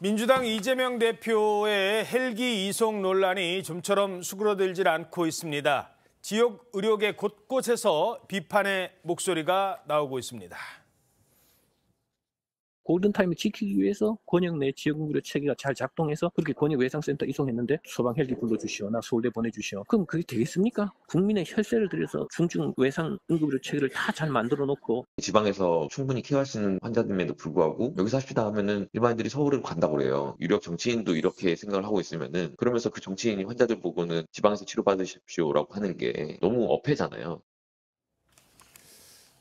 민주당 이재명 대표의 헬기 이송 논란이 좀처럼 수그러들질 않고 있습니다. 지역 의료계 곳곳에서 비판의 목소리가 나오고 있습니다. 골든타임을 지키기 위해서 권역 내 지역의료 체계가 잘 작동해서 그렇게 권역 외상센터 이송했는데 소방 헬기 불러주시오, 나 서울대 보내주시오. 그럼 그게 되겠습니까? 국민의 혈세를 들여서 중증 외상 응급의료 체계를 다 잘 만들어 놓고 지방에서 충분히 케어할 수 있는 환자들임에도 불구하고 여기서 합시다 하면은 일반인들이 서울으로 간다고 그래요. 유력 정치인도 이렇게 생각을 하고 있으면은 그러면서 그 정치인이 환자들 보고는 지방에서 치료받으십시오라고 하는 게 너무 어폐잖아요.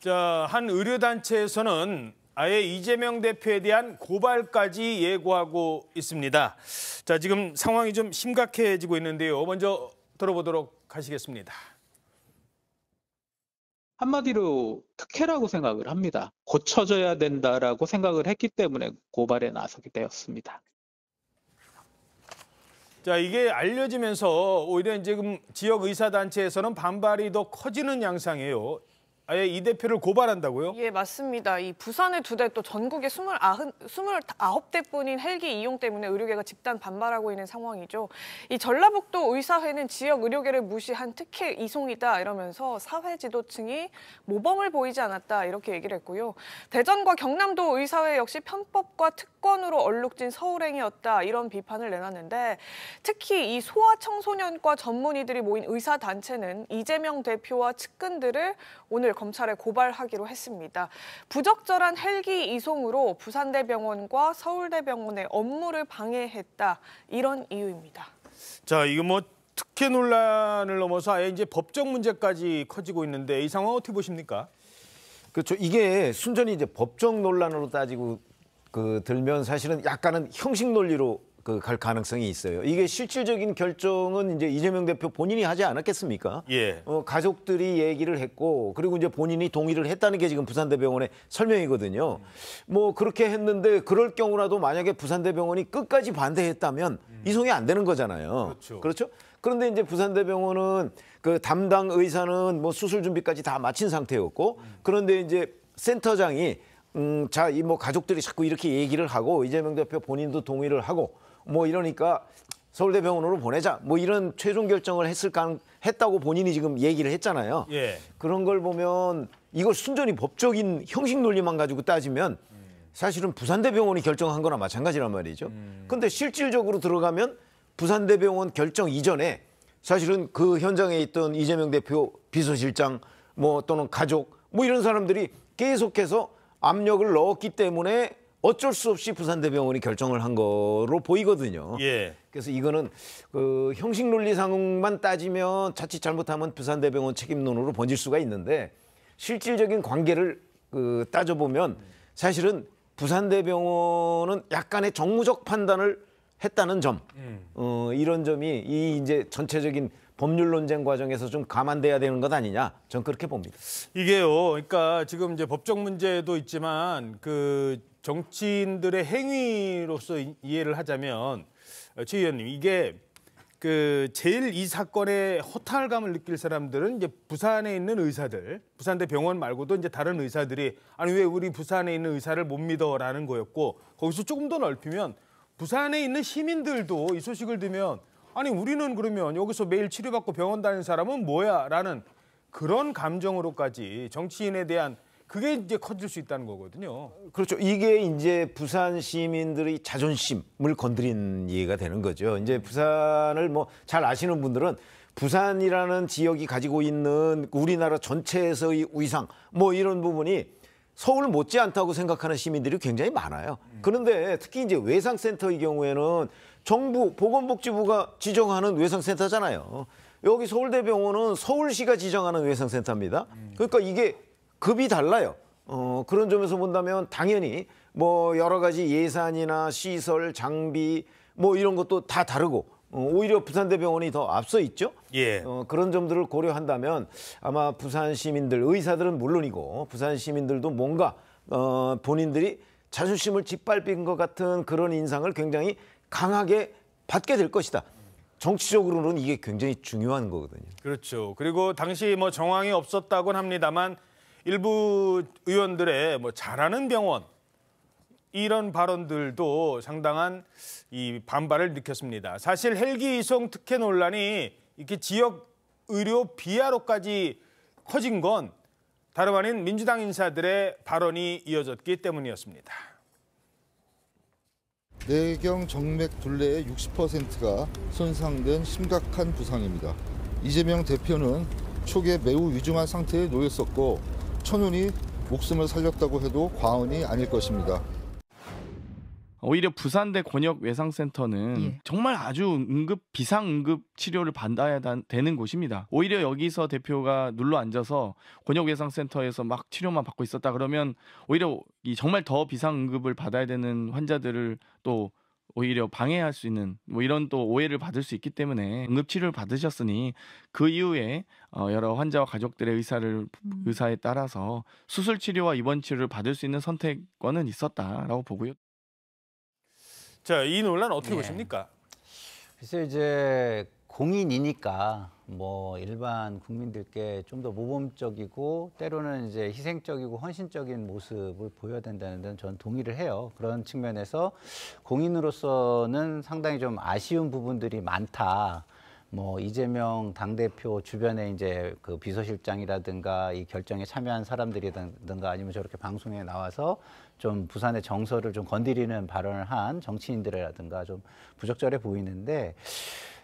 자, 한 의료단체에서는 아예 이재명 대표에 대한 고발까지 예고하고 있습니다. 자, 지금 상황이 좀 심각해지고 있는데요. 먼저 들어보도록 하시겠습니다. 한마디로 특혜라고 생각을 합니다. 고쳐져야 된다라고 생각을 했기 때문에 고발에 나서게 되었습니다. 자, 이게 알려지면서 오히려 지금 지역 의사단체에서는 반발이 더 커지는 양상이에요. 아예 이 대표를 고발한다고요? 예, 맞습니다. 이 부산의 2대 또 전국의 29대뿐인 헬기 이용 때문에 의료계가 집단 반발하고 있는 상황이죠. 이 전라북도 의사회는 지역 의료계를 무시한 특혜 이송이다 이러면서 사회 지도층이 모범을 보이지 않았다 이렇게 얘기를 했고요. 대전과 경남도 의사회 역시 편법과 특권으로 얼룩진 서울행위였다 이런 비판을 내놨는데 특히 이 소아청소년과 전문의들이 모인 의사단체는 이재명 대표와 측근들을 오늘 검찰에 고발하기로 했습니다. 부적절한 헬기 이송으로 부산대병원과 서울대병원의 업무를 방해했다. 이런 이유입니다. 자, 이거 뭐 특혜 논란을 넘어서 아예 이제 법적 문제까지 커지고 있는데 이 상황 어떻게 보십니까? 그렇죠. 이게 순전히 이제 법적 논란으로 따지고 들면 사실은 약간은 형식 논리로 갈 가능성이 있어요. 이게 실질적인 결정은 이제 이재명 대표 본인이 하지 않았겠습니까? 예. 가족들이 얘기를 했고 그리고 이제 본인이 동의를 했다는 게 지금 부산대병원의 설명이거든요. 뭐 그렇게 했는데 그럴 경우라도 만약에 부산대병원이 끝까지 반대했다면 이송이 안 되는 거잖아요. 그렇죠? 그런데 이제 부산대병원은 그 담당 의사는 뭐 수술 준비까지 다 마친 상태였고 그런데 이제 센터장이 자, 이 뭐 가족들이 자꾸 이렇게 얘기를 하고 이재명 대표 본인도 동의를 하고 뭐 이러니까 서울대병원으로 보내자 뭐 이런 최종 결정을 했다고 본인이 지금 얘기를 했잖아요. 예. 그런 걸 보면 이걸 순전히 법적인 형식 논리만 가지고 따지면 사실은 부산대병원이 결정한 거나 마찬가지란 말이죠. 근데 실질적으로 들어가면 부산대병원 결정 이전에 사실은 그 현장에 있던 이재명 대표 비서실장 뭐 또는 가족 뭐 이런 사람들이 계속해서 압력을 넣었기 때문에 어쩔 수 없이 부산대병원이 결정을 한 거로 보이거든요. 예. 그래서 이거는 형식 논리상만 따지면 자칫 잘못하면 부산대병원 책임론으로 번질 수가 있는데 실질적인 관계를 따져보면 사실은 부산대병원은 약간의 정무적 판단을 했다는 점, 이런 점이 이 이제 전체적인 법률 논쟁 과정에서 좀 감안돼야 되는 것 아니냐, 전 그렇게 봅니다. 이게요, 그러니까 지금 이제 법적 문제도 있지만 그 정치인들의 행위로서 이해를 하자면 최 의원님 이게 그 제일 이 사건에 허탈감을 느낄 사람들은 이제 부산에 있는 의사들, 부산대 병원 말고도 이제 다른 의사들이 아니 왜 우리 부산에 있는 의사를 못 믿어라는 거였고 거기서 조금 더 넓히면 부산에 있는 시민들도 이 소식을 들으면 아니 우리는 그러면 여기서 매일 치료받고 병원 다니는 사람은 뭐야? 라는 그런 감정으로까지 정치인에 대한 그게 이제 커질 수 있다는 거거든요. 그렇죠. 이게 이제 부산 시민들의 자존심을 건드린 예가 되는 거죠. 이제 부산을 뭐 잘 아시는 분들은 부산이라는 지역이 가지고 있는 우리나라 전체에서의 위상 뭐 이런 부분이 서울 못지않다고 생각하는 시민들이 굉장히 많아요. 그런데 특히 이제 외상센터의 경우에는 정부 보건복지부가 지정하는 외상센터잖아요. 여기 서울대병원은 서울시가 지정하는 외상센터입니다. 그러니까 이게 급이 달라요. 그런 점에서 본다면 당연히 뭐 여러 가지 예산이나 시설, 장비 뭐 이런 것도 다 다르고 오히려 부산대병원이 더 앞서 있죠. 예. 그런 점들을 고려한다면 아마 부산 시민들, 의사들은 물론이고 부산 시민들도 뭔가 본인들이 자존심을 짓밟은 것 같은 그런 인상을 굉장히 강하게 받게 될 것이다. 정치적으로는 이게 굉장히 중요한 거거든요. 그렇죠. 그리고 당시 뭐 정황이 없었다곤 합니다만 일부 의원들의 뭐 잘하는 병원이 이런 발언들도 상당한 이 반발을 일으켰습니다. 사실 헬기 이송 특혜 논란이 이렇게 지역 의료 비하로까지 커진 건 다름 아닌 민주당 인사들의 발언이 이어졌기 때문이었습니다. 뇌경 정맥 둘레의 60%가 손상된 심각한 부상입니다. 이재명 대표는 초기에 매우 위중한 상태에 놓였었고 천운히 목숨을 살렸다고 해도 과언이 아닐 것입니다. 오히려 부산대 권역외상센터는 정말 아주 비상응급 치료를 받아야 되는 곳입니다. 오히려 여기서 대표가 눌러 앉아서 권역외상센터에서 막 치료만 받고 있었다 그러면 오히려 정말 더 비상응급을 받아야 되는 환자들을 또 오히려 방해할 수 있는 이런 또 오해를 받을 수 있기 때문에 응급치료를 받으셨으니 그 이후에 여러 환자와 가족들의 의사에 따라서 수술치료와 입원치료를 받을 수 있는 선택권은 있었다라고 보고요. 자, 이 논란 어떻게 보십니까? 글쎄 이제 공인이니까 뭐 일반 국민들께 좀 더 모범적이고 때로는 이제 희생적이고 헌신적인 모습을 보여야 된다는 데는 저는 동의를 해요. 그런 측면에서 공인으로서는 상당히 좀 아쉬운 부분들이 많다. 뭐 이재명 당대표 주변에 이제 그 비서실장이라든가 이 결정에 참여한 사람들이라든가 아니면 저렇게 방송에 나와서 좀 부산의 정서를 좀 건드리는 발언을 한 정치인들이라든가 좀 부적절해 보이는데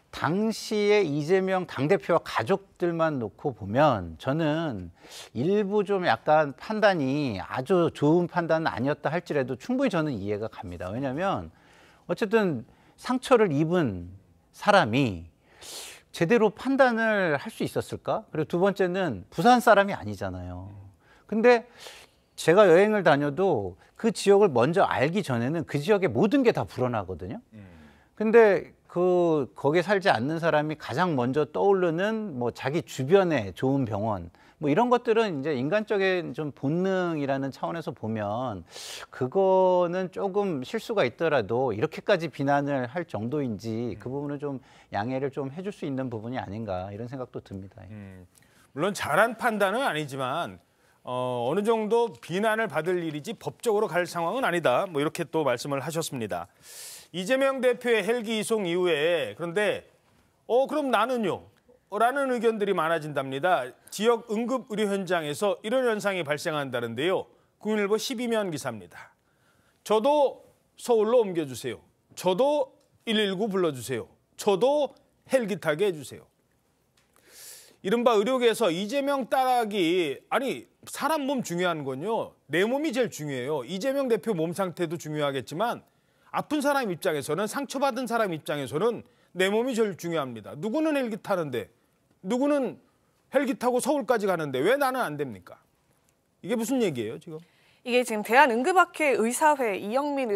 당시에 이재명 당대표와 가족들만 놓고 보면 저는 일부 좀 약간 판단이 아주 좋은 판단은 아니었다 할지라도 충분히 저는 이해가 갑니다. 왜냐하면 어쨌든 상처를 입은 사람이 제대로 판단을 할 수 있었을까? 그리고 두 번째는 부산 사람이 아니잖아요. 근데 제가 여행을 다녀도 그 지역을 먼저 알기 전에는 그 지역의 모든 게 다 불어나거든요. 근데 거기에 살지 않는 사람이 가장 먼저 떠오르는 뭐 자기 주변에 좋은 병원 뭐 이런 것들은 이제 인간적인 좀 본능이라는 차원에서 보면 그거는 조금 실수가 있더라도 이렇게까지 비난을 할 정도인지 그 부분은 좀 양해를 좀 해줄 수 있는 부분이 아닌가 이런 생각도 듭니다. 물론 잘한 판단은 아니지만 어느 정도 비난을 받을 일이지 법적으로 갈 상황은 아니다. 뭐 이렇게 또 말씀을 하셨습니다. 이재명 대표의 헬기 이송 이후에 그런데 그럼 나는요? 라는 의견들이 많아진답니다. 지역 응급의료 현장에서 이런 현상이 발생한다는데요. 국민일보 12면 기사입니다. 저도 서울로 옮겨주세요. 저도 119 불러주세요. 저도 헬기 타게 해주세요. 이른바 의료계에서 이재명 따라하기 아니 사람 몸 중요한 건요. 내 몸이 제일 중요해요. 이재명 대표 몸 상태도 중요하겠지만 아픈 사람 입장에서는 상처받은 사람 입장에서는 내 몸이 제일 중요합니다. 누구는 헬기 타는데 누구는 헬기 타고 서울까지 가는데 왜 나는 안 됩니까? 이게 무슨 얘기예요 지금? 이게 지금 대한응급학회 의사회 이영민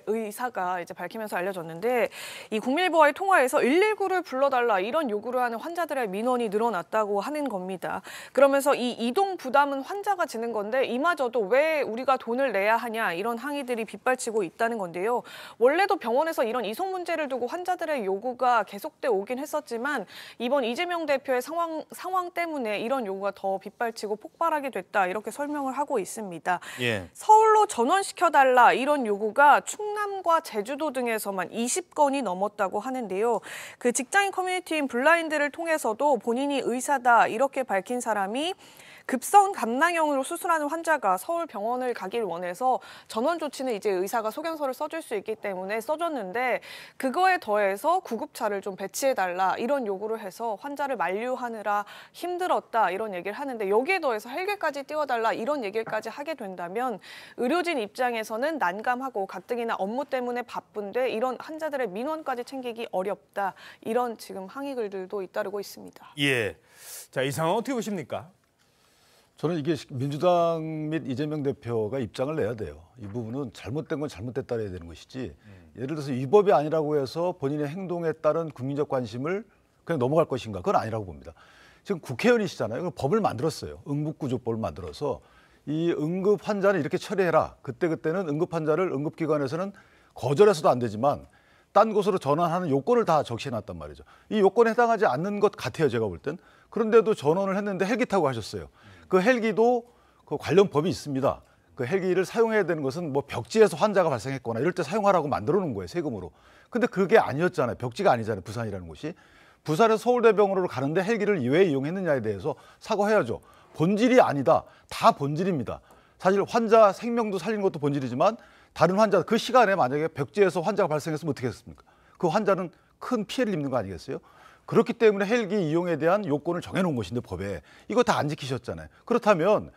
의사가 이제 밝히면서 알려졌는데 이 국민일보와의 통화에서 119를 불러달라 이런 요구를 하는 환자들의 민원이 늘어났다고 하는 겁니다. 그러면서 이 이동 부담은 환자가 지는 건데 이마저도 왜 우리가 돈을 내야 하냐 이런 항의들이 빗발치고 있다는 건데요. 원래도 병원에서 이런 이송 문제를 두고 환자들의 요구가 계속돼 오긴 했었지만 이번 이재명 대표의 상황 때문에 이런 요구가 더 빗발치고 폭발하게 됐다 이렇게 설명을 하고 있습니다. 예. 서울로 전원시켜달라 이런 요구가 충남과 제주도 등에서만 20건이 넘었다고 하는데요. 그 직장인 커뮤니티인 블라인드를 통해서도 본인이 의사다 이렇게 밝힌 사람이 급성 감낭염으로 수술하는 환자가 서울 병원을 가길 원해서 전원 조치는 이제 의사가 소견서를 써줄 수 있기 때문에 써줬는데 그거에 더해서 구급차를 좀 배치해달라 이런 요구를 해서 환자를 만류하느라 힘들었다 이런 얘기를 하는데 여기에 더해서 헬기까지 띄워달라 이런 얘기까지 하게 된다면 의료진 입장에서는 난감하고 가뜩이나 업무 때문에 바쁜데 이런 환자들의 민원까지 챙기기 어렵다 이런 지금 항의 글들도 잇따르고 있습니다. 예. 자, 이 상황 어떻게 보십니까? 저는 이게 민주당 및 이재명 대표가 입장을 내야 돼요. 이 부분은 잘못된 건 잘못됐다 해야 되는 것이지 예를 들어서 위법이 아니라고 해서 본인의 행동에 따른 국민적 관심을 그냥 넘어갈 것인가 그건 아니라고 봅니다. 지금 국회의원이시잖아요. 법을 만들었어요. 응급구조법을 만들어서 이 응급 환자는 이렇게 처리해라. 그때는 응급 환자를 응급기관에서는 거절해서도 안 되지만 딴 곳으로 전환하는 요건을 다 적시해놨단 말이죠. 이 요건에 해당하지 않는 것 같아요. 제가 볼 땐. 그런데도 전원을 했는데 헬기 타고 하셨어요. 그 헬기도 그 관련 법이 있습니다. 그 헬기를 사용해야 되는 것은 뭐 벽지에서 환자가 발생했거나 이럴 때 사용하라고 만들어 놓은 거예요, 세금으로. 근데 그게 아니었잖아요. 벽지가 아니잖아요, 부산이라는 곳이. 부산에서 서울대병원으로 가는데 헬기를 왜 이용했느냐에 대해서 사과해야죠. 본질이 아니다. 다 본질입니다. 사실 환자 생명도 살리는 것도 본질이지만 다른 환자, 그 시간에 만약에 벽지에서 환자가 발생했으면 어떻게 했습니까? 그 환자는 큰 피해를 입는 거 아니겠어요? 그렇기 때문에 헬기 이용에 대한 요건을 정해놓은 것인데 법에 이거 다 안 지키셨잖아요. 그렇다면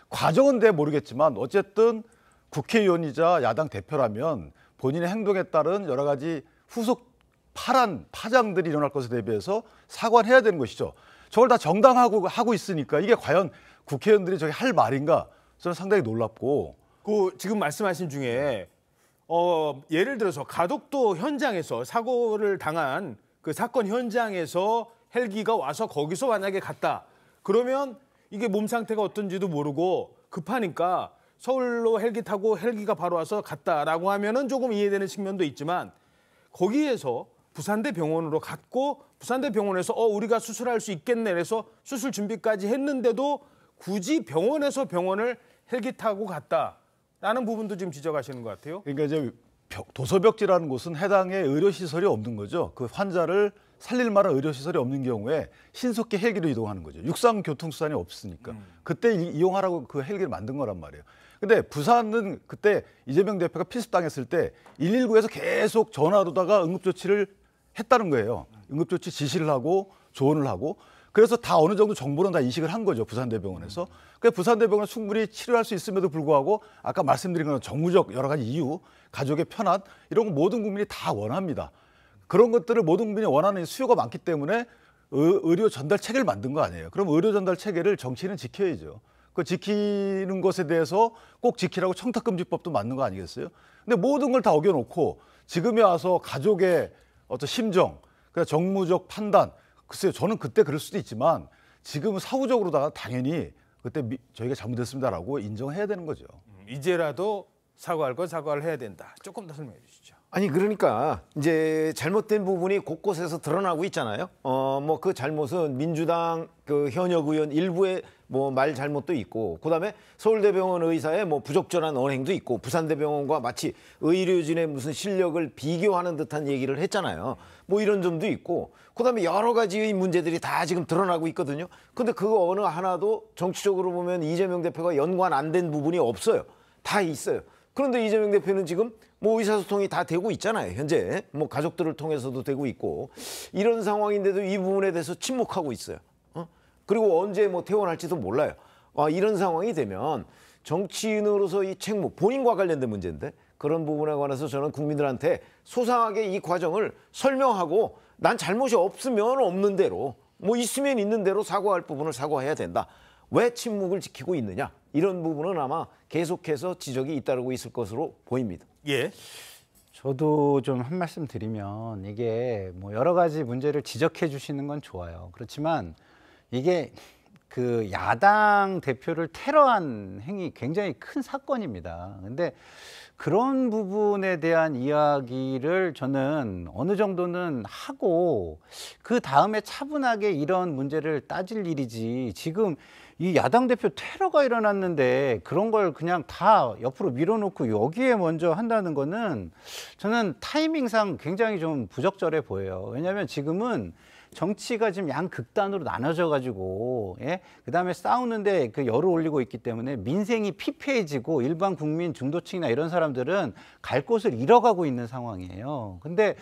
과정은 내 모르겠지만 어쨌든 국회의원이자 야당 대표라면 본인의 행동에 따른 여러 가지 후속 파장들이 일어날 것에 대비해서 사과를 해야 되는 것이죠. 저걸 다 정당하고 하고 있으니까 이게 과연 국회의원들이 저게 할 말인가? 저는 상당히 놀랍고. 그 지금 말씀하신 중에 예를 들어서 가덕도 현장에서 사고를 당한 그 사건 현장에서 헬기가 와서 거기서 만약에 갔다. 그러면 이게 몸 상태가 어떤지도 모르고 급하니까 서울로 헬기 타고 헬기가 바로 와서 갔다라고 하면은 조금 이해되는 측면도 있지만 거기에서 부산대 병원으로 갔고 부산대 병원에서 우리가 수술할 수 있겠네 그래서 수술 준비까지 했는데도 굳이 병원에서 병원을 헬기 타고 갔다라는 부분도 지금 지적하시는 것 같아요. 그러니까 이제 도서벽지라는 곳은 해당의 의료시설이 없는 거죠. 그 환자를 살릴 만한 의료시설이 없는 경우에 신속히 헬기로 이동하는 거죠. 육상교통수단이 없으니까. 그때 이용하라고 그 헬기를 만든 거란 말이에요. 근데 부산은 그때 이재명 대표가 필습당했을 때 119에서 계속 전화로다가 응급조치를 했다는 거예요. 응급조치 지시를 하고 조언을 하고 그래서 다 어느 정도 정보는 다 인식을 한 거죠. 부산대병원에서. 그래서 부산대병원은 충분히 치료할 수 있음에도 불구하고 아까 말씀드린 건 정무적 여러 가지 이유, 가족의 편안 이런 거 모든 국민이 다 원합니다. 그런 것들을 모든 국민이 원하는 수요가 많기 때문에 의료 전달 체계를 만든 거 아니에요. 그럼 의료 전달 체계를 정치인은 지켜야죠. 그 지키는 것에 대해서 꼭 지키라고 청탁금지법도 맞는 거 아니겠어요? 근데 모든 걸 다 어겨놓고 지금에 와서 가족의 어떤 심정, 그러니까 정무적 판단, 글쎄요, 저는 그때 그럴 수도 있지만 지금은 사후적으로다가 당연히 그때 저희가 잘못했습니다라고 인정해야 되는 거죠. 이제라도 사과할 건 사과를 해야 된다. 조금 더 설명해 주시죠. 아니 그러니까 이제 잘못된 부분이 곳곳에서 드러나고 있잖아요. 뭐 그 잘못은 민주당 그 현역 의원 일부의 뭐 말 잘못도 있고, 그다음에 서울대병원 의사의 뭐 부적절한 언행도 있고, 부산대병원과 마치 의료진의 무슨 실력을 비교하는 듯한 얘기를 했잖아요. 뭐 이런 점도 있고, 그다음에 여러 가지의 문제들이 다 지금 드러나고 있거든요. 근데 그거 어느 하나도 정치적으로 보면 이재명 대표가 연관 안 된 부분이 없어요. 다 있어요. 그런데 이재명 대표는 지금 뭐 의사소통이 다 되고 있잖아요. 현재 뭐 가족들을 통해서도 되고 있고, 이런 상황인데도 이 부분에 대해서 침묵하고 있어요. 그리고 언제 뭐 퇴원할지도 몰라요. 이런 상황이 되면 정치인으로서 이 책무, 본인과 관련된 문제인데 그런 부분에 관해서 저는 국민들한테 소상하게 이 과정을 설명하고 난 잘못이 없으면 없는 대로, 뭐 있으면 있는 대로 사과할 부분을 사과해야 된다. 왜 침묵을 지키고 있느냐? 이런 부분은 아마 계속해서 지적이 잇따르고 있을 것으로 보입니다. 예. 저도 좀 한 말씀 드리면 이게 뭐 여러 가지 문제를 지적해 주시는 건 좋아요. 그렇지만 이게 그 야당 대표를 테러한 행위 굉장히 큰 사건입니다. 근데 그런 부분에 대한 이야기를 저는 어느 정도는 하고 그 다음에 차분하게 이런 문제를 따질 일이지, 지금 이 야당 대표 테러가 일어났는데 그런 걸 그냥 다 옆으로 밀어놓고 여기에 먼저 한다는 거는 저는 타이밍상 굉장히 좀 부적절해 보여요. 왜냐하면 지금은 정치가 지금 양극단으로 나눠져 가지고, 예? 그다음에 싸우는데 그 열을 올리고 있기 때문에 민생이 피폐해지고 일반 국민 중도층이나 이런 사람들은 갈 곳을 잃어가고 있는 상황이에요. 근데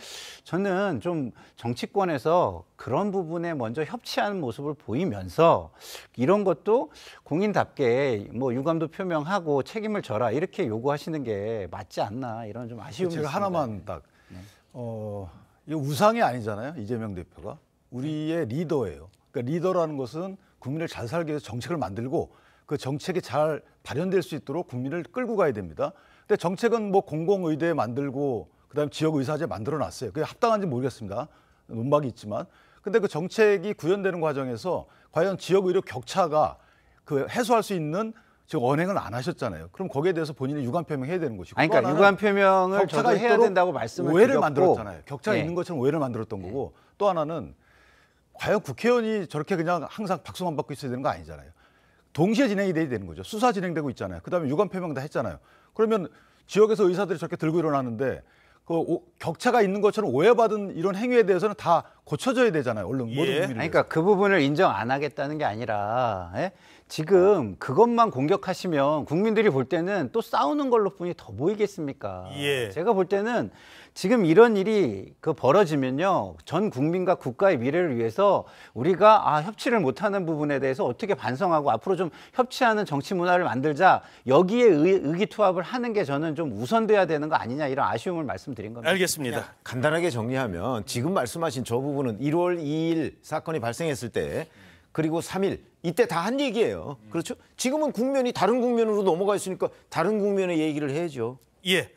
저는 좀 정치권에서 그런 부분에 먼저 협치하는 모습을 보이면서 이런 것도 공인답게 뭐 유감도 표명하고 책임을 져라 이렇게 요구하시는 게 맞지 않나, 이런 좀 아쉬움이 제가 있습니다. 하나만 딱 이거 우상이 아니잖아요. 이재명 대표가 우리의 리더예요. 그러니까 리더라는 것은 국민을 잘 살기 위해서 정책을 만들고 그 정책이 잘 발현될 수 있도록 국민을 끌고 가야 됩니다. 근데 정책은 뭐 공공의대 만들고 그다음에 지역의사제 만들어놨어요. 그게 합당한지 모르겠습니다. 논박이 있지만. 근데 그 정책이 구현되는 과정에서 과연 지역의료 격차가 그 해소할 수 있는 지금 언행을 안 하셨잖아요. 그럼 거기에 대해서 본인이 유감 표명해야 되는 것이고. 아니, 그러니까 유감 표명을 저도 해야 된다고 말씀을 오해를 드렸고, 만들었잖아요. 격차가 네. 있는 것처럼 오해를 만들었던 거고, 또 하나는 과연 국회의원이 저렇게 그냥 항상 박수만 받고 있어야 되는 거 아니잖아요. 동시에 진행이 돼야 되는 거죠. 수사 진행되고 있잖아요. 그다음에 유감 표명 다 했잖아요. 그러면 지역에서 의사들이 저렇게 들고 일어나는데 격차가 있는 것처럼 오해받은 이런 행위에 대해서는 다 고쳐져야 되잖아요. 얼른 모든 국민을 위해서. 그러니까 그 부분을 인정 안 하겠다는 게 아니라 지금 그것만 공격하시면 국민들이 볼 때는 또 싸우는 걸로 뿐이 더 보이겠습니까? 제가 볼 때는 지금 이런 일이 벌어지면요, 전 국민과 국가의 미래를 위해서 우리가 협치를 못하는 부분에 대해서 어떻게 반성하고 앞으로 좀 협치하는 정치 문화를 만들자, 여기에 의기투합을 하는 게 저는 좀 우선돼야 되는 거 아니냐, 이런 아쉬움을 말씀드린 겁니다. 알겠습니다. 간단하게 정리하면 지금 말씀하신 저 부분은 1월 2일 사건이 발생했을 때 그리고 3일 이때 다 한 얘기예요. 그렇죠? 지금은 국면이 다른 국면으로 넘어가 있으니까 다른 국면의 얘기를 해야죠. 예.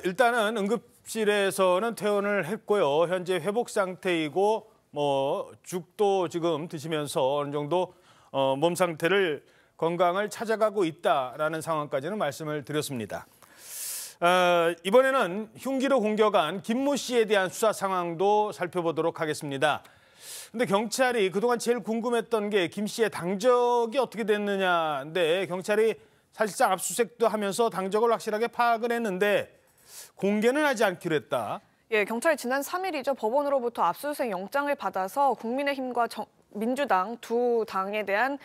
일단은 응급실에서는 퇴원을 했고요. 현재 회복 상태이고 죽도 지금 드시면서 어느 정도 몸 상태를 건강을 찾아가고 있다라는 상황까지는 말씀을 드렸습니다. 이번에는 흉기로 공격한 김모 씨에 대한 수사 상황도 살펴보도록 하겠습니다. 근데 경찰이 그동안 제일 궁금했던 게 김 씨의 당적이 어떻게 됐느냐인데 경찰이 사실상 압수수색도 하면서 당적을 확실하게 파악을 했는데 공개는 하지 않기로 했다. 예, 경찰이 지난 3일이죠. 법원으로부터 압수수색 영장을 받아서 국민의힘과 민주당 두 당에 대한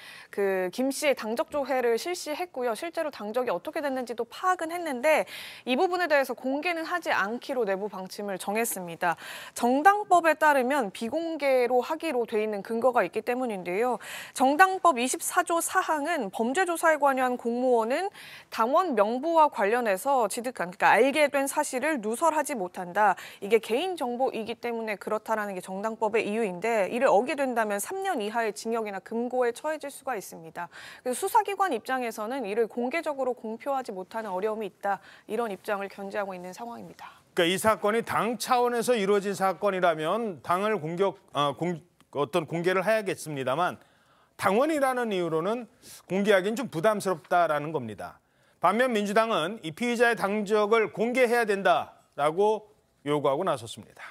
김 씨의 당적 조회를 실시했고요. 실제로 당적이 어떻게 됐는지도 파악은 했는데 이 부분에 대해서 공개는 하지 않기로 내부 방침을 정했습니다. 정당법에 따르면 비공개로 하기로 돼 있는 근거가 있기 때문인데요. 정당법 24조 4항은 범죄조사에 관여한 공무원은 당원 명부와 관련해서 취득한, 그러니까 알게 된 사실을 누설하지 못한다. 이게 개인정보이기 때문에 그렇다라는 게 정당법의 이유인데 이를 어기된다면 3년 이하의 징역이나 금고에 처해질 수가 있습니다. 그래서 수사기관 입장에서는 이를 공개적으로 공표하지 못하는 어려움이 있다. 이런 입장을 견지하고 있는 상황입니다. 그러니까 이 사건이 당 차원에서 이루어진 사건이라면 당을 어떤 공개를 해야겠습니다만 당원이라는 이유로는 공개하기는 좀 부담스럽다라는 겁니다. 반면 민주당은 이 피의자의 당적을 공개해야 된다라고 요구하고 나섰습니다.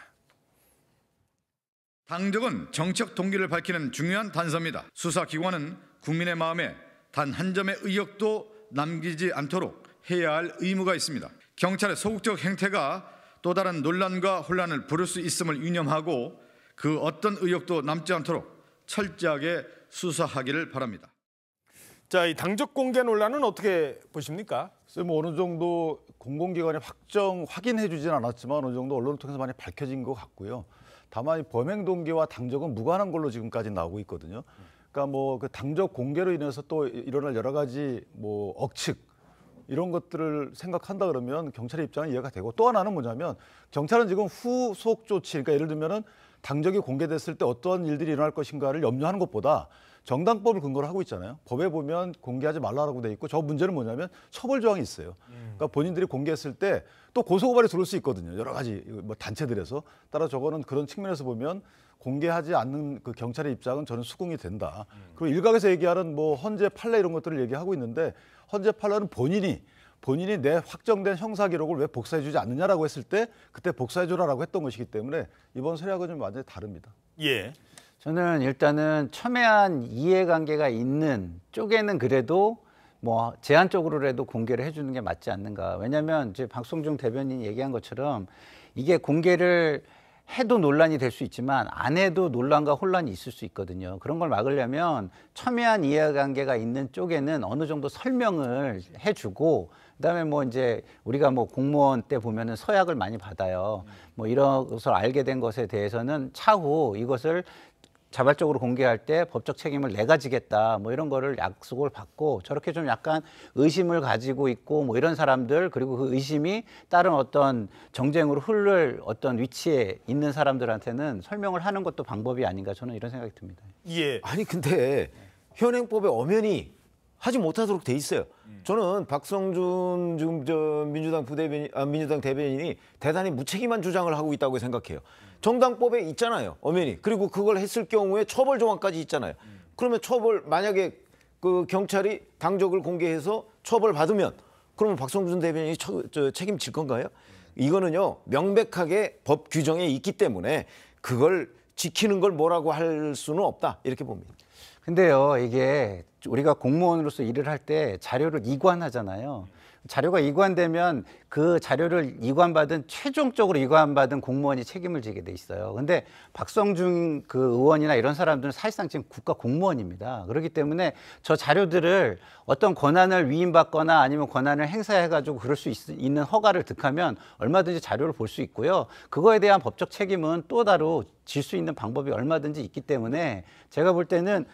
당적은 정책 동기를 밝히는 중요한 단서입니다. 수사기관은 국민의 마음에 단 한 점의 의혹도 남기지 않도록 해야 할 의무가 있습니다. 경찰의 소극적 행태가 또 다른 논란과 혼란을 부를 수 있음을 유념하고 그 어떤 의혹도 남지 않도록 철저하게 수사하기를 바랍니다. 자, 이 당적 공개 논란은 어떻게 보십니까? 어느 정도 공공기관이 확인해주진 않았지만 어느 정도 언론을 통해서 많이 밝혀진 것 같고요. 다만 범행 동기와 당적은 무관한 걸로 지금까지 나오고 있거든요. 그러니까 그 당적 공개로 인해서 또 일어날 여러 가지 억측 이런 것들을 생각한다 그러면 경찰의 입장은 이해가 되고, 또 하나는 뭐냐면 경찰은 지금 후속 조치, 그러니까 예를 들면은 당적이 공개됐을 때 어떠한 일들이 일어날 것인가를 염려하는 것보다 정당법을 근거로 하고 있잖아요. 법에 보면 공개하지 말라고 돼 있고, 저 문제는 뭐냐면 처벌 조항이 있어요. 그러니까 본인들이 공개했을 때 또 고소고발이 들어올 수 있거든요. 여러 가지 단체들에서. 따라 저거는 그런 측면에서 보면 공개하지 않는 경찰의 입장은 저는 수긍이 된다. 그리고 일각에서 얘기하는 헌재 판례 이런 것들을 얘기하고 있는데, 헌재 판례는 본인이 내 확정된 형사 기록을 왜 복사해주지 않느냐라고 했을 때 그때 복사해줘라라고 했던 것이기 때문에 이번 세력은 좀 완전히 다릅니다. 예. 저는 일단은 첨예한 이해관계가 있는 쪽에는 그래도 제한적으로라도 공개를 해주는 게 맞지 않는가. 왜냐하면 이제 박성중 대변인이 얘기한 것처럼 이게 공개를 해도 논란이 될 수 있지만 안 해도 논란과 혼란이 있을 수 있거든요. 그런 걸 막으려면 첨예한 이해관계가 있는 쪽에는 어느 정도 설명을 해주고, 그다음에 이제 우리가 공무원 때 보면은 서약을 많이 받아요. 이런 것을 알게 된 것에 대해서는 차후 이것을 자발적으로 공개할 때 법적 책임을 내가 지겠다, 이런 거를 약속을 받고, 저렇게 좀 약간 의심을 가지고 있고 이런 사람들, 그리고 그 의심이 다른 어떤 정쟁으로 흐를 어떤 위치에 있는 사람들한테는 설명을 하는 것도 방법이 아닌가, 저는 이런 생각이 듭니다. 예. 아니 근데 현행법에 엄연히 하지 못하도록 돼 있어요. 저는 박성준 민주당 대변인이 대단히 무책임한 주장을 하고 있다고 생각해요. 정당법에 있잖아요, 엄연히. 그리고 그걸 했을 경우에 처벌 조항까지 있잖아요. 그러면 만약에 경찰이 당적을 공개해서 처벌 받으면 그러면 박성준 대변인이 책임질 건가요? 이거는요, 명백하게 법 규정에 있기 때문에 그걸 지키는 걸 뭐라고 할 수는 없다, 이렇게 봅니다. 근데요, 이게 우리가 공무원으로서 일을 할 때 자료를 이관하잖아요. 자료가 이관되면 그 자료를 최종적으로 이관받은 공무원이 책임을 지게 돼 있어요. 근데 박성준 그 의원이나 이런 사람들은 사실상 지금 국가 공무원입니다. 그렇기 때문에 저 자료들을 어떤 권한을 위임받거나 아니면 권한을 행사해가지고 그럴 수 있는 허가를 득하면 얼마든지 자료를 볼 수 있고요. 그거에 대한 법적 책임은 또 따로 질 수 있는 방법이 얼마든지 있기 때문에 제가 볼 때는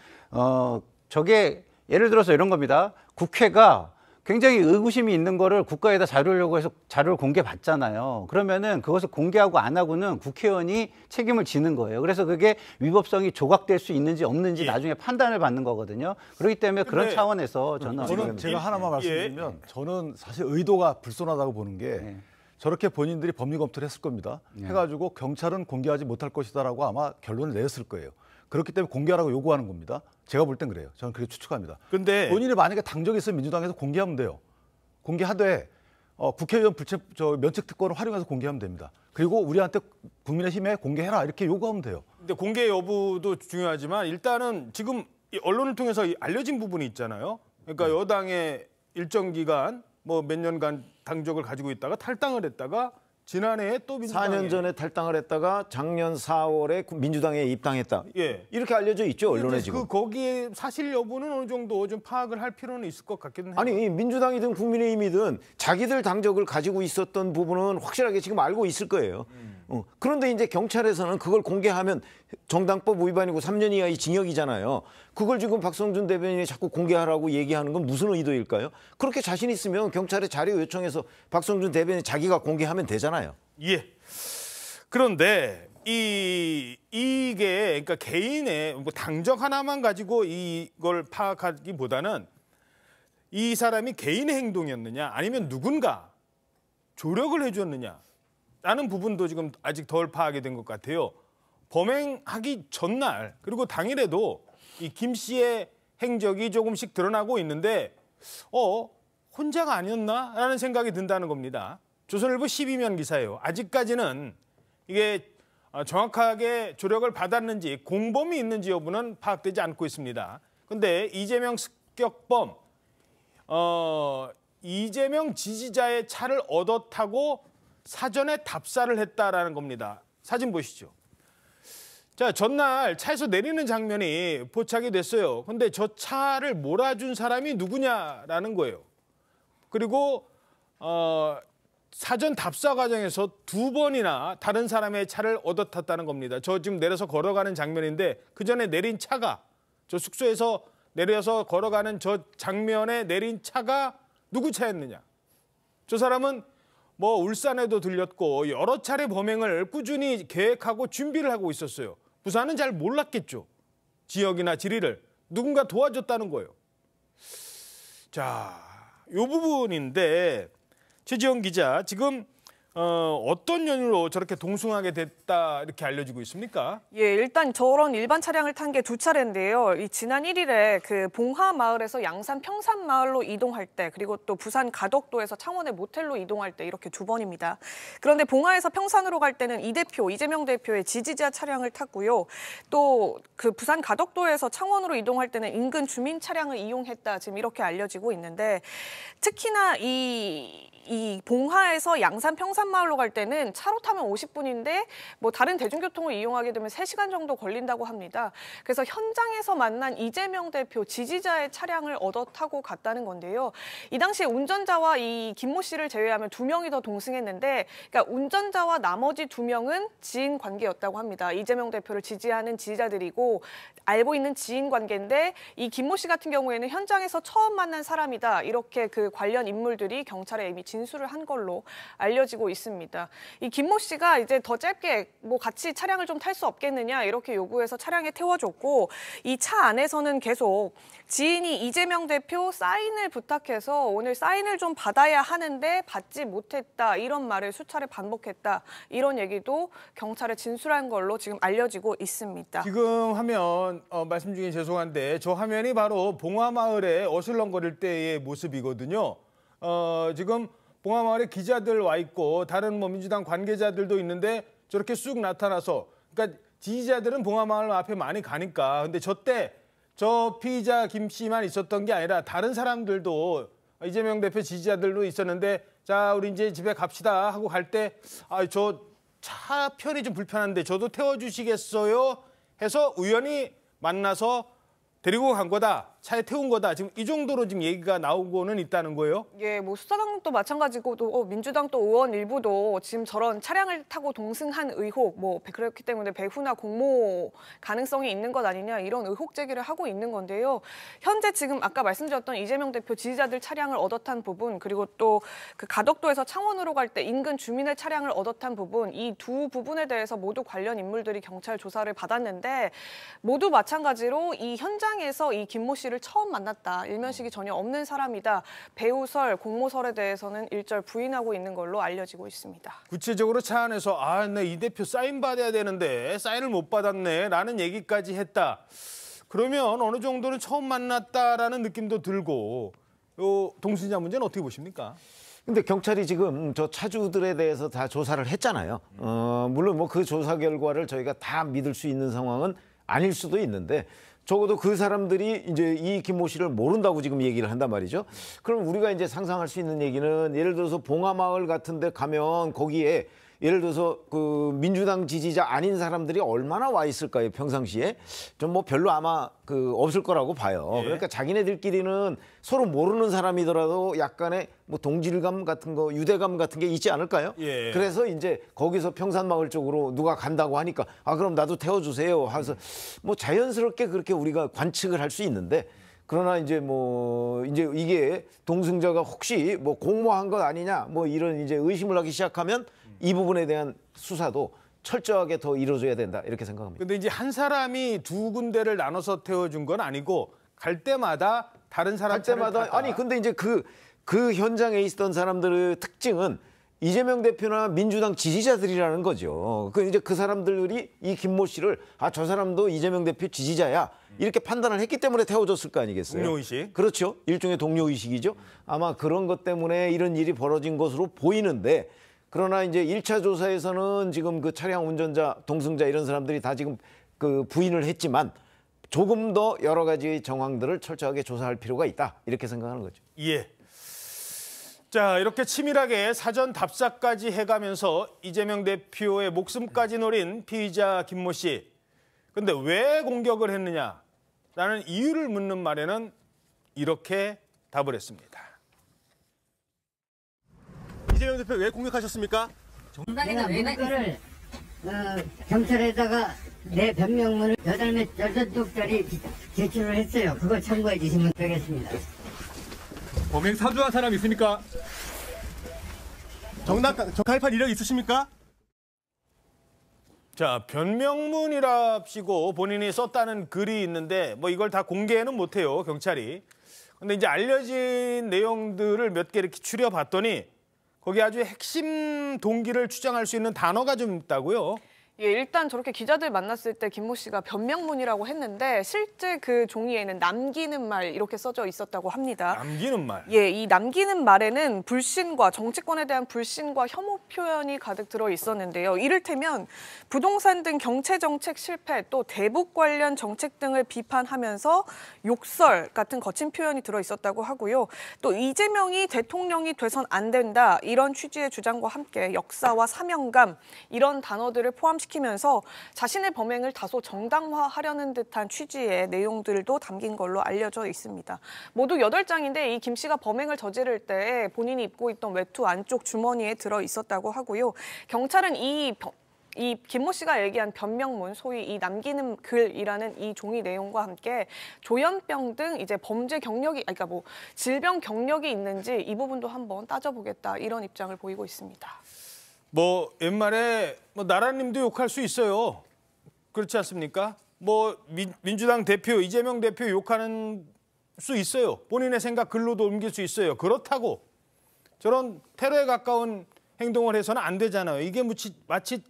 저게 예를 들어서 이런 겁니다. 국회가 굉장히 의구심이 있는 거를 국가에다 자료를 요구해서 자료를 공개받잖아요. 그러면은 그것을 공개하고 안 하고는 국회의원이 책임을 지는 거예요. 그래서 그게 위법성이 조각될 수 있는지 없는지 나중에 판단을 받는 거거든요. 그렇기 때문에 그런 차원에서 저는 제가 하나만 말씀드리면 저는 사실 의도가 불손하다고 보는 게 저렇게 본인들이 법리 검토를 했을 겁니다. 해가지고 경찰은 공개하지 못할 것이다라고 아마 결론을 내렸을 거예요. 그렇기 때문에 공개하라고 요구하는 겁니다. 제가 볼 땐 그래요. 저는 그렇게 추측합니다. 근데 본인이 만약에 당적이 있으면 민주당에서 공개하면 돼요. 공개하되 국회의원 면책 특권을 활용해서 공개하면 됩니다. 그리고 우리한테 국민의힘에 공개해라 이렇게 요구하면 돼요. 근데 공개 여부도 중요하지만 일단은 지금 이 언론을 통해서 알려진 부분이 있잖아요. 그러니까 여당의 일정 기간 뭐 몇 년간 당적을 가지고 있다가 탈당을 했다가 지난해에 또 민주당에 4년 전에 탈당을 했다가 작년 4월에 민주당에 입당했다. 예. 이렇게 알려져 있죠, 언론에 지금. 거기에 사실 여부는 어느 정도 좀 파악을 할 필요는 있을 것 같기는 해요. 아니, 민주당이든 국민의힘이든 자기들 당적을 가지고 있었던 부분은 확실하게 지금 알고 있을 거예요. 그런데 이제 경찰에서는 그걸 공개하면 정당법 위반이고 3년 이하의 징역이잖아요. 그걸 지금 박성준 대변인이 자꾸 공개하라고 얘기하는 건 무슨 의도일까요? 그렇게 자신 있으면 경찰에 자료 요청해서 박성준 대변인이 자기가 공개하면 되잖아요. 예. 그런데 이게 그러니까 개인의 뭐 당적 하나만 가지고 이걸 파악하기보다는 이 사람이 개인의 행동이었느냐 아니면 누군가 조력을 해줬느냐 라는 부분도 지금 아직 덜 파악이 된 것 같아요. 범행하기 전날 그리고 당일에도 이 김 씨의 행적이 조금씩 드러나고 있는데 혼자가 아니었나라는 생각이 든다는 겁니다. 조선일보 12면 기사예요. 아직까지는 이게 정확하게 조력을 받았는지 공범이 있는지 여부는 파악되지 않고 있습니다. 그런데 이재명 습격범 이재명 지지자의 차를 얻어 타고 사전에 답사를 했다라는 겁니다. 사진 보시죠. 자, 전날 차에서 내리는 장면이 포착이 됐어요. 근데 저 차를 몰아준 사람이 누구냐라는 거예요. 그리고 사전 답사 과정에서 2번이나 다른 사람의 차를 얻어 탔다는 겁니다. 저 지금 내려서 걸어가는 장면인데 그 전에 내린 차가 저 숙소에서 내려서 걸어가는 저 장면에 내린 차가 누구 차였느냐. 저 사람은 뭐 울산에도 들렸고 여러 차례 범행을 꾸준히 계획하고 준비를 하고 있었어요. 부산은 잘 몰랐겠죠. 지역이나 지리를. 누군가 도와줬다는 거예요. 자, 이 부분인데 최지영 기자, 지금 어떤 연유로 저렇게 동승하게 됐다 이렇게 알려지고 있습니까? 예, 일단 저런 일반 차량을 탄 게 2차례인데요. 이 지난 1일에 그 봉화 마을에서 양산 평산 마을로 이동할 때, 그리고 또 부산 가덕도에서 창원의 모텔로 이동할 때 이렇게 2번입니다. 그런데 봉화에서 평산으로 갈 때는 이재명 대표의 지지자 차량을 탔고요. 또 그 부산 가덕도에서 창원으로 이동할 때는 인근 주민 차량을 이용했다, 지금 이렇게 알려지고 있는데, 특히나 이 봉화에서 양산 평산마을로 갈 때는 차로 타면 50분인데 뭐 다른 대중교통을 이용하게 되면 3시간 정도 걸린다고 합니다. 그래서 현장에서 만난 이재명 대표 지지자의 차량을 얻어 타고 갔다는 건데요. 이 당시에 운전자와 이 김모 씨를 제외하면 2명이 더 동승했는데, 그러니까 운전자와 나머지 2명은 지인 관계였다고 합니다. 이재명 대표를 지지하는 지지자들이고 알고 있는 지인 관계인데, 이 김모 씨 같은 경우에는 현장에서 처음 만난 사람이다, 이렇게 그 관련 인물들이 경찰에 이미 진술을 한 걸로 알려지고 있습니다. 이 김모 씨가 이제 더 짧게 뭐 같이 차량을 좀 탈 수 없겠느냐 이렇게 요구해서 차량에 태워줬고, 이 차 안에서는 계속 지인이 이재명 대표 사인을 부탁해서 오늘 사인을 좀 받아야 하는데 받지 못했다, 이런 말을 수차례 반복했다, 이런 얘기도 경찰에 진술한 걸로 지금 알려지고 있습니다. 지금 화면 말씀 중에 죄송한데 저 화면이 바로 봉화마을에 어슬렁거릴 때의 모습이거든요. 지금 봉화마을에 기자들 와 있고 다른 뭐 민주당 관계자들도 있는데 저렇게 쑥 나타나서, 그러니까 지지자들은 봉화마을 앞에 많이 가니까, 근데 저 때 저 피의자 김 씨만 있었던 게 아니라 다른 사람들도 이재명 대표 지지자들도 있었는데 자 우리 이제 집에 갑시다 하고 갈 때 저 차 편이 좀 불편한데 저도 태워주시겠어요? 해서 우연히 만나서 데리고 간 거다. 차에 태운 거다. 지금 이 정도로 지금 얘기가 나오고는 있다는 거예요. 예, 뭐 수사당도 마찬가지고 또 민주당 또 의원 일부도 지금 저런 차량을 타고 동승한 의혹, 뭐 그렇기 때문에 배후나 공모 가능성이 있는 것 아니냐 이런 의혹 제기를 하고 있는 건데요. 현재 지금 아까 말씀드렸던 이재명 대표 지지자들 차량을 얻어탄 부분 그리고 또 그 가덕도에서 창원으로 갈 때 인근 주민의 차량을 얻어탄 부분 이 두 부분에 대해서 모두 관련 인물들이 경찰 조사를 받았는데 모두 마찬가지로 이 현장에서 이 김모 씨를 처음 만났다. 일면식이 전혀 없는 사람이다. 배우설, 공모설에 대해서는 일절 부인하고 있는 걸로 알려지고 있습니다. 구체적으로 차 안에서 내 이 대표 사인 받아야 되는데 사인을 못 받았네 라는 얘기까지 했다. 그러면 어느 정도는 처음 만났다라는 느낌도 들고 요 동승자 문제는 어떻게 보십니까? 근데 경찰이 지금 저 차주들에 대해서 다 조사를 했잖아요. 물론 뭐 그 조사 결과를 저희가 다 믿을 수 있는 상황은 아닐 수도 있는데 적어도 그 사람들이 이제 이 김모 씨를 모른다고 지금 얘기를 한단 말이죠. 그럼 우리가 이제 상상할 수 있는 얘기는 예를 들어서 봉하마을 같은 데 가면 거기에 예를 들어서 그 민주당 지지자 아닌 사람들이 얼마나 와 있을까요? 평상시에 좀 뭐 별로 아마 없을 거라고 봐요. 예. 그러니까 자기네들끼리는 서로 모르는 사람이더라도 약간의 뭐 동질감 같은 거, 유대감 같은 게 있지 않을까요? 예. 그래서 이제 거기서 평산마을 쪽으로 누가 간다고 하니까 그럼 나도 태워주세요. 하면서 뭐 자연스럽게 그렇게 우리가 관측을 할 수 있는데. 그러나 이제 이제 이게 동승자가 혹시 뭐 공모한 것 아니냐 뭐 이런 이제 의심을 하기 시작하면 이 부분에 대한 수사도 철저하게 더 이루어져야 된다 이렇게 생각합니다. 근데 이제 한 사람이 두 군데를 나눠서 태워준 건 아니고 갈 때마다 다른 사람 아니 근데 이제 그 현장에 있었던 사람들의 특징은 이재명 대표나 민주당 지지자들이라는 거죠. 이제 그 사람들이 이 김모 씨를 저 사람도 이재명 대표 지지자야 이렇게 판단을 했기 때문에 태워줬을 거 아니겠어요? 동료의식. 그렇죠. 일종의 동료의식이죠. 아마 그런 것 때문에 이런 일이 벌어진 것으로 보이는데 그러나 이제 1차 조사에서는 지금 그 차량 운전자, 동승자 이런 사람들이 다 지금 부인을 했지만 조금 더 여러 가지 정황들을 철저하게 조사할 필요가 있다 이렇게 생각하는 거죠. 예. 자, 이렇게 치밀하게 사전 답사까지 해가면서 이재명 대표의 목숨까지 노린 피의자 김모 씨. 근데 왜 공격을 했느냐라는 이유를 묻는 말에는 이렇게 답을 했습니다. 이재명 대표 왜 공격하셨습니까? 내가 문건을 경찰에다가 내 변명문을 8쪽짜리 제출을 했어요. 그거 참고해 주시면 되겠습니다. 범행 사주한 사람 있습니까? 정탈판 이력 있으십니까? 자, 변명문이랍시고 본인이 썼다는 글이 있는데 뭐 이걸 다 공개는 못해요, 경찰이. 근데 이제 알려진 내용들을 몇 개 이렇게 추려봤더니 거기 아주 핵심 동기를 추정할 수 있는 단어가 좀 있다고요. 예, 일단 저렇게 기자들 만났을 때 김모 씨가 변명문이라고 했는데 실제 그 종이에는 남기는 말 이렇게 써져 있었다고 합니다. 남기는 말? 예, 이 남기는 말에는 불신과 정치권에 대한 불신과 혐오 표현이 가득 들어 있었는데요. 이를테면 부동산 등 경제 정책 실패 또 대북 관련 정책 등을 비판하면서 욕설 같은 거친 표현이 들어 있었다고 하고요. 또 이재명이 대통령이 돼선 안 된다 이런 취지의 주장과 함께 역사와 사명감 이런 단어들을 포함시키면서 자신의 범행을 다소 정당화하려는 듯한 취지의 내용들도 담긴 걸로 알려져 있습니다. 모두 8장인데 이 김 씨가 범행을 저지를 때 본인이 입고 있던 외투 안쪽 주머니에 들어 있었다고 하고요. 경찰은 이 김모 씨가 얘기한 변명문, 소위 이 남기는 글이라는 이 종이 내용과 함께 조현병 등 이제 범죄 경력이, 그러니까 뭐 질병 경력이 있는지 이 부분도 한번 따져보겠다 이런 입장을 보이고 있습니다. 뭐 옛말에 나라님도 욕할 수 있어요. 그렇지 않습니까? 뭐 민주당 대표, 이재명 대표 욕하는 수 있어요. 본인의 생각 글로도 옮길 수 있어요. 그렇다고 저런 테러에 가까운 행동을 해서는 안 되잖아요. 이게 마치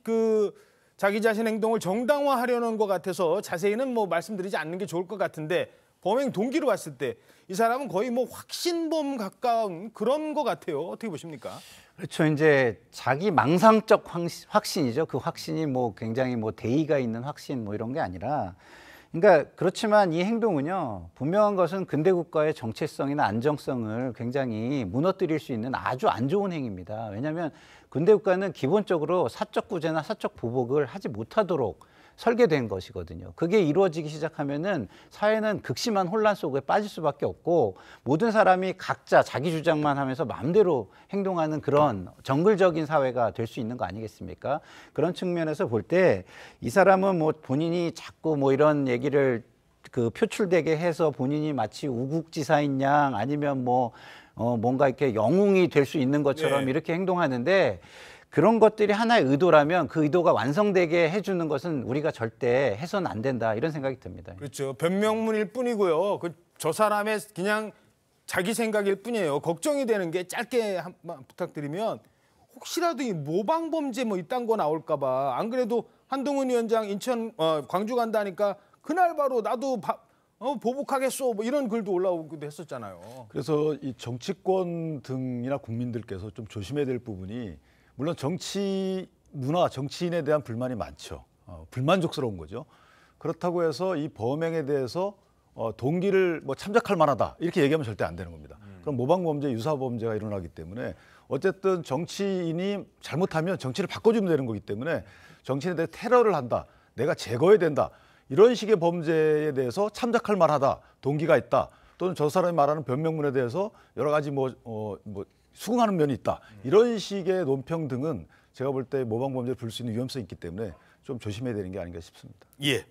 자기 자신 행동을 정당화하려는 것 같아서 자세히는 뭐 말씀드리지 않는 게 좋을 것 같은데 범행 동기로 봤을 때 이 사람은 거의 뭐 확신범 가까운 그런 것 같아요. 어떻게 보십니까? 그렇죠. 이제 자기 망상적 확신이죠. 그 확신이 뭐 굉장히 뭐 대의가 있는 확신 뭐 이런 게 아니라 그러니까 그렇지만 이 행동은요, 분명한 것은 근대 국가의 정체성이나 안정성을 굉장히 무너뜨릴 수 있는 아주 안 좋은 행위입니다. 왜냐하면 근대 국가는 기본적으로 사적 구제나 사적 보복을 하지 못하도록 설계된 것이거든요. 그게 이루어지기 시작하면은 사회는 극심한 혼란 속에 빠질 수밖에 없고, 모든 사람이 각자 자기 주장만 하면서 마음대로 행동하는 그런 정글적인 사회가 될 수 있는 거 아니겠습니까? 그런 측면에서 볼 때 이 사람은 뭐 본인이 자꾸 뭐 이런 얘기를 그 표출되게 해서 본인이 마치 우국지사인 양, 아니면 뭐 뭔가 이렇게 영웅이 될 수 있는 것처럼 네. 이렇게 행동하는데, 그런 것들이 하나의 의도라면 그 의도가 완성되게 해주는 것은 우리가 절대 해서는 안 된다, 이런 생각이 듭니다. 그렇죠. 변명문일 뿐이고요. 저 사람의 그냥 자기 생각일 뿐이에요. 걱정이 되는 게, 짧게 한번 부탁드리면, 혹시라도 이 모방 범죄 뭐 이딴 거 나올까 봐. 안 그래도 한동훈 위원장 인천 광주 간다니까 그날 바로 나도 보복하겠소 뭐 이런 글도 올라오기도 했었잖아요. 그래서 이 정치권 등이나 국민들께서 좀 조심해야 될 부분이, 물론 정치 문화, 정치인에 대한 불만이 많죠. 불만족스러운 거죠. 그렇다고 해서 이 범행에 대해서 동기를 뭐 참작할 만하다 이렇게 얘기하면 절대 안 되는 겁니다. 그럼 모방범죄, 유사범죄가 일어나기 때문에 어쨌든 정치인이 잘못하면 정치를 바꿔주면 되는 거기 때문에 정치인에 대해 테러를 한다, 내가 제거해야 된다, 이런 식의 범죄에 대해서 참작할 만하다, 동기가 있다, 또는 저 사람이 말하는 변명문에 대해서 여러 가지 수긍하는 면이 있다, 이런 식의 논평 등은 제가 볼 때 모방범죄를 부를 수 있는 위험성이 있기 때문에 좀 조심해야 되는 게 아닌가 싶습니다. 예.